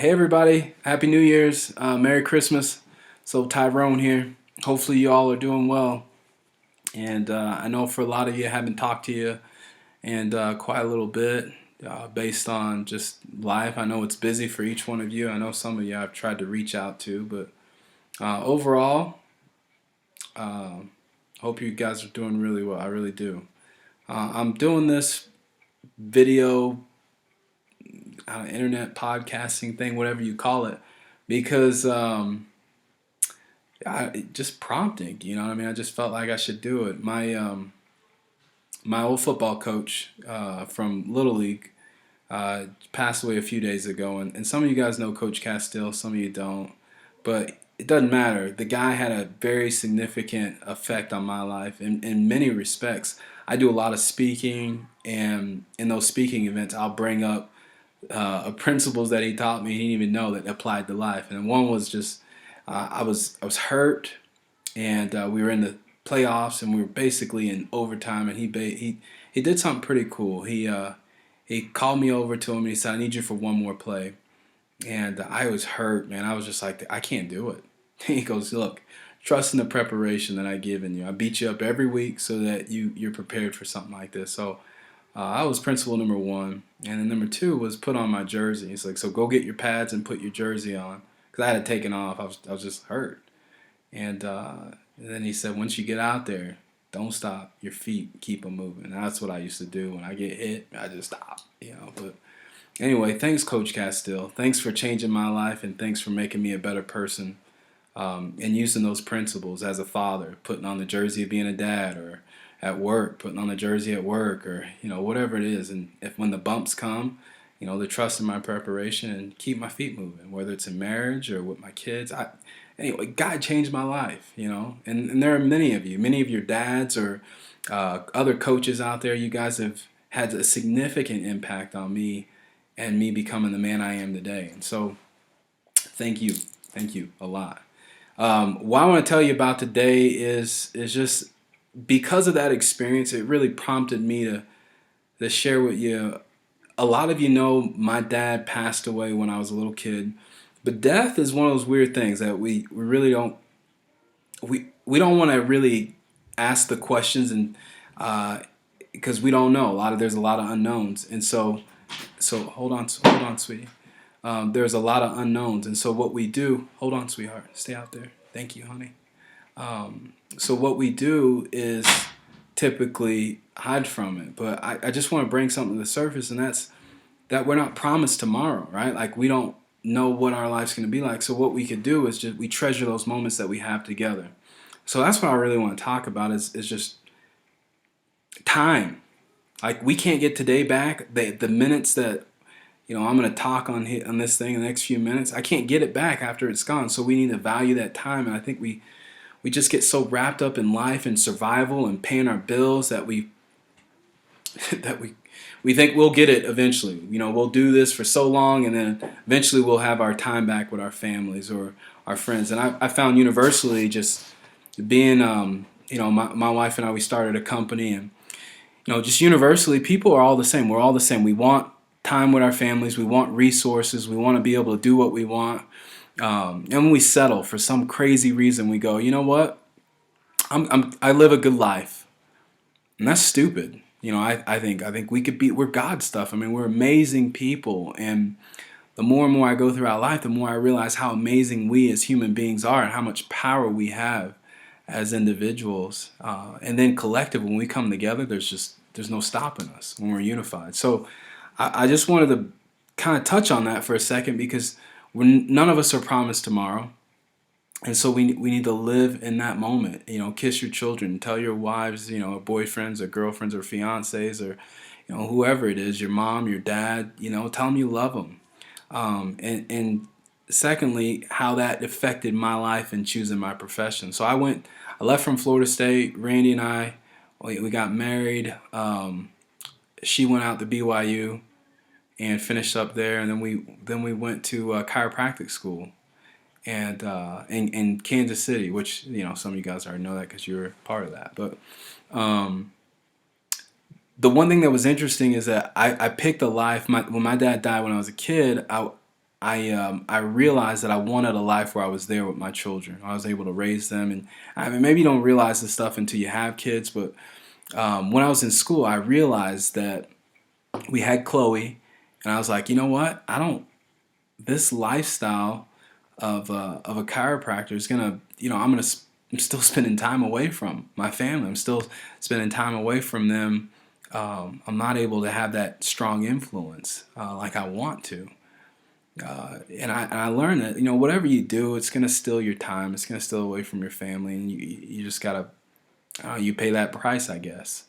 Hey everybody, Happy New Year's, Merry Christmas. So Tyrone here. Hopefully you all are doing well. And I know for a lot of you, I haven't talked to you and quite a little bit based on just life. I know it's busy for each one of you. I know some of you I've tried to reach out to, but overall, uh, hope you guys are doing really well. I really do. I'm doing this video, internet podcasting thing, whatever you call it, because just prompting, you know what I mean? I just felt like I should do it. My old football coach from Little League passed away a few days ago, and some of you guys know Coach Castile, some of you don't, but it doesn't matter. The guy had a very significant effect on my life in many respects. I do a lot of speaking, and in those speaking events, I'll bring up principles that he taught me he didn't even know that applied to life. And one was just I was hurt, and we were in the playoffs, and we were basically in overtime. And he did something pretty cool. He called me over to him and he said, "I need you for one more play." And I was hurt, man. I was just like, I can't do it. He goes, "Look, trust in the preparation that I've given you. I beat you up every week so that you're prepared for something like this." So I was principle number one, and then number two was put on my jersey. He's like, "So go get your pads and put your jersey on," because I had it taken off. I was just hurt, and then he said, "Once you get out there, don't stop. Your feet keep them moving." And that's what I used to do when I get hit. I just stop, you know. But anyway, thanks, Coach Castile. Thanks for changing my life, and thanks for making me a better person. And using those principles as a father, putting on the jersey of being a dad, or at work, putting on the jersey at work, or whatever it is. And if when the bumps come, the trust in my preparation and keep my feet moving, whether it's in marriage or with my kids. Anyway, God changed my life, and there are many of your dads or other coaches out there. You guys have had a significant impact on me and me becoming the man I am today. And so, thank you a lot. What I want to tell you about today is just because of that experience, it really prompted me to share with you. A lot of you know my dad passed away when I was a little kid, but death is one of those weird things that we really don't we don't want to really ask the questions, and because we don't know there's a lot of unknowns. And so hold on, sweetie. There's a lot of unknowns, and so what we do, hold on, sweetheart, stay out there. Thank you, honey. So what we do is typically hide from it. But I just want to bring something to the surface, and that's that we're not promised tomorrow, right? Like, we don't know what our life's going to be like. So what we could do is just we treasure those moments that we have together. So that's what I really want to talk about is just time. Like, we can't get today back. The minutes that I'm going to talk on this thing in the next few minutes, I can't get it back after it's gone. So we need to value that time. And I think we just get so wrapped up in life and survival and paying our bills that we that we think we'll get it eventually. We'll do this for so long, and then eventually we'll have our time back with our families or our friends. And I found universally, just being my wife and I, we started a company, and just universally, people are all the same. We're all the same. We want time with our families. We want resources. We want to be able to do what we want. And when we settle for some crazy reason, we go, you know what? I live a good life, and that's stupid. I think we're God stuff. I mean, we're amazing people, and the more and more I go throughout life, the more I realize how amazing we as human beings are, and how much power we have as individuals. And then collective, when we come together, there's no stopping us when we're unified. So I just wanted to kind of touch on that for a second, because none of us are promised tomorrow. And so we need to live in that moment. Kiss your children, tell your wives, boyfriends or girlfriends or fiancés, or whoever it is, your mom, your dad, tell them you love them. And secondly, how that affected my life in choosing my profession. So I left from Florida State. Randy and I, we got married. She went out to BYU and finished up there, and then we went to chiropractic school, and in Kansas City, which some of you guys already know that because you were part of that. But the one thing that was interesting is that I picked a life. When my dad died when I was a kid, I realized that I wanted a life where I was there with my children. I was able to raise them, and I mean, maybe you don't realize this stuff until you have kids. But when I was in school, I realized that we had Chloe, and I was like, you know what? I don't. This lifestyle of a chiropractor is gonna, I'm still spending time away from my family. I'm still spending time away from them. I'm not able to have that strong influence like I want to. And I learned that, whatever you do, it's gonna steal your time. It's gonna steal away from your family, and you just gotta, you pay that price, I guess.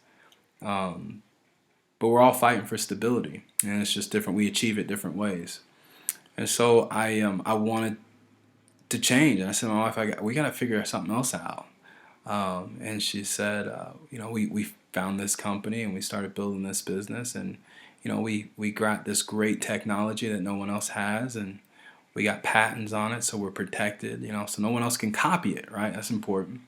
Um, but we're all fighting for stability, and it's just different. We achieve it different ways. And so I wanted to change, and I said to my wife, we got to figure something else out. And she said, we found this company and we started building this business, and we got this great technology that no one else has, and we got patents on it, so we're protected, so no one else can copy it, right? That's important.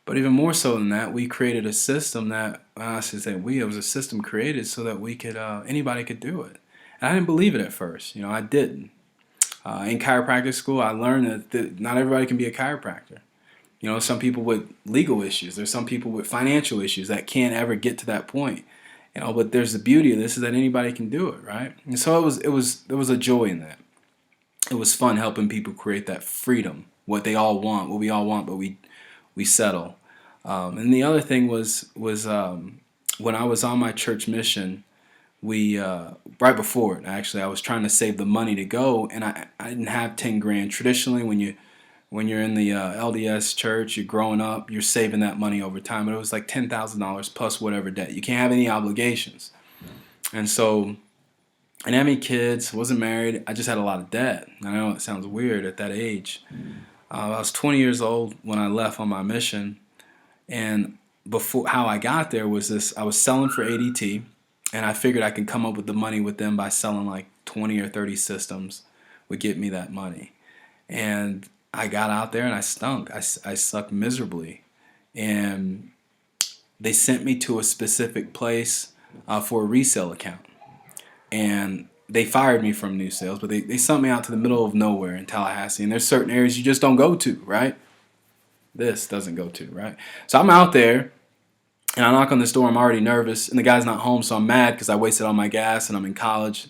But even more so than that, we created a system that, I should say it was a system created so that we could, anybody could do it. And I didn't believe it at first, I didn't. In chiropractic school, I learned that not everybody can be a chiropractor. Some people with legal issues. There's some people with financial issues that can't ever get to that point. But there's the beauty of this is that anybody can do it, right? And so there was a joy in that. It was fun helping people create that freedom, what they all want, what we all want, but we settle. And the other thing was when I was on my church mission, we right before it, actually, I was trying to save the money to go, and I didn't have 10 grand. Traditionally, when you're in the LDS church, you're growing up, you're saving that money over time. But it was like $10,000 plus whatever debt. You can't have any obligations. And so I didn't have any kids, wasn't married. I just had a lot of debt. I know it sounds weird at that age. I was 20 years old when I left on my mission, and before how I got there was this: I was selling for ADT, and I figured I could come up with the money with them by selling like 20 or 30 systems would get me that money. And I got out there and I stunk. I sucked miserably. And they sent me to a specific place for a resale account. And they fired me from new sales, but they sent me out to the middle of nowhere in Tallahassee. And there's certain areas you just don't go to, right? This doesn't go to, right? So I'm out there, and I knock on this door. I'm already nervous, and the guy's not home, so I'm mad because I wasted all my gas, and I'm in college.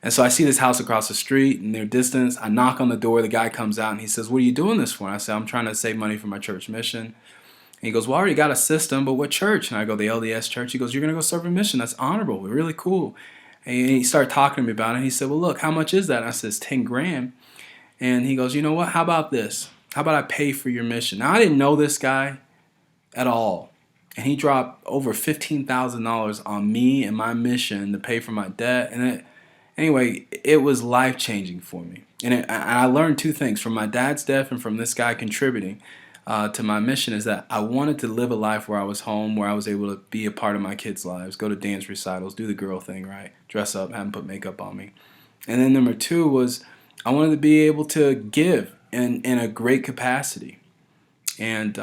And so I see this house across the street, and they're distant. I knock on the door. The guy comes out, and he says, "What are you doing this for?" And I say, "I'm trying to save money for my church mission." And he goes, "Well, I already got a system, but what church?" And I go, "The LDS church." He goes, "You're going to go serve a mission. That's honorable. We're really cool." And he started talking to me about it. He said, "Well, look, how much is that?" And I said, "It's 10 grand. And he goes, "You know what? How about this? How about I pay for your mission?" Now, I didn't know this guy at all. And he dropped over $15,000 on me and my mission to pay for my debt. And anyway, it was life-changing for me. And I learned two things from my dad's death and from this guy contributing to my mission, is that I wanted to live a life where I was home, where I was able to be a part of my kids' lives, go to dance recitals, do the girl thing, right? Dress up, have them put makeup on me. And then number two was I wanted to be able to give in a great capacity. And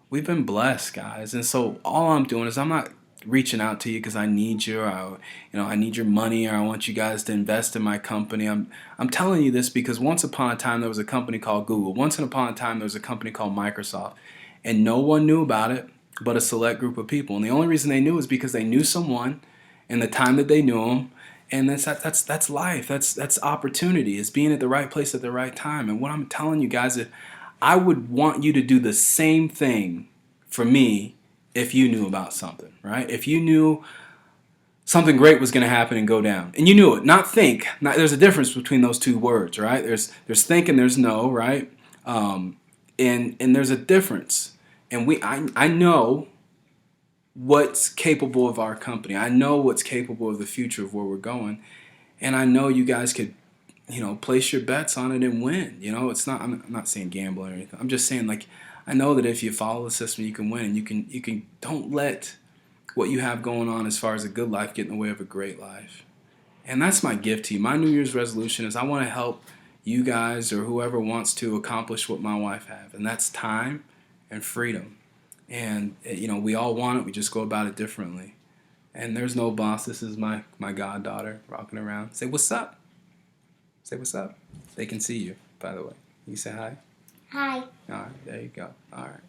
we've been blessed, guys. And so all I'm doing is I'm not reaching out to you because I need you, or I need your money, or I want you guys to invest in my company. I'm telling you this because once upon a time there was a company called Google. Once upon a time there was a company called Microsoft, and no one knew about it but a select group of people. And the only reason they knew is because they knew someone in the time that they knew them. And that's life. That's opportunity. It's being at the right place at the right time. And what I'm telling you guys is, I would want you to do the same thing for me if you knew about something, right? If you knew something great was going to happen and go down, and you knew it, not think. There's a difference between those two words, right? There's think and there's know, right? And there's a difference. And I know what's capable of our company. I know what's capable of the future of where we're going. And I know you guys could, place your bets on it and win. It's not, I'm not saying gamble or anything. I'm just saying, like, I know that if you follow the system, you can win, and you can don't let what you have going on as far as a good life get in the way of a great life. And that's my gift to you. My New Year's resolution is I want to help you guys or whoever wants to accomplish what my wife have, and that's time and freedom. And we all want it. We just go about it differently. And there's no boss. This is my goddaughter rocking around. Say what's up. Say what's up. They can see you, by the way. You say hi. Hi. All right, there you go. All right.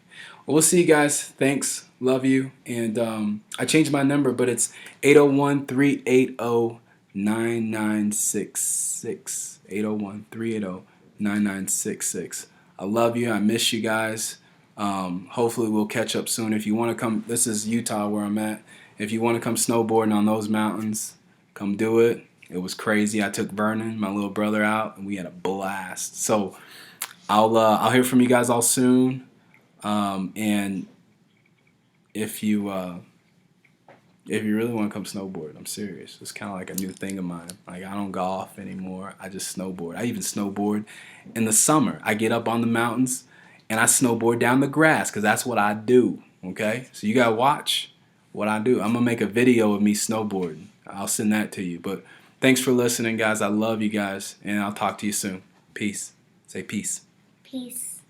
Well, we'll see you guys. Thanks. Love you. And I changed my number, but it's 801-380-9966. 801-380-9966. I love you. I miss you guys. Hopefully we'll catch up soon. If you want to come, this is Utah where I'm at. If you want to come snowboarding on those mountains, come do it. It was crazy. I took Vernon, my little brother, out, and we had a blast. So I'll hear from you guys all soon. And if you really want to come snowboard, I'm serious. It's kind of like a new thing of mine. Like I don't golf anymore. I just snowboard. I even snowboard in the summer. I get up on the mountains and I snowboard down the grass because that's what I do. Okay, so you gotta watch what I do. I'm gonna make a video of me snowboarding. I'll send that to you. But thanks for listening, guys. I love you guys, and I'll talk to you soon. Peace. Say peace. Peace.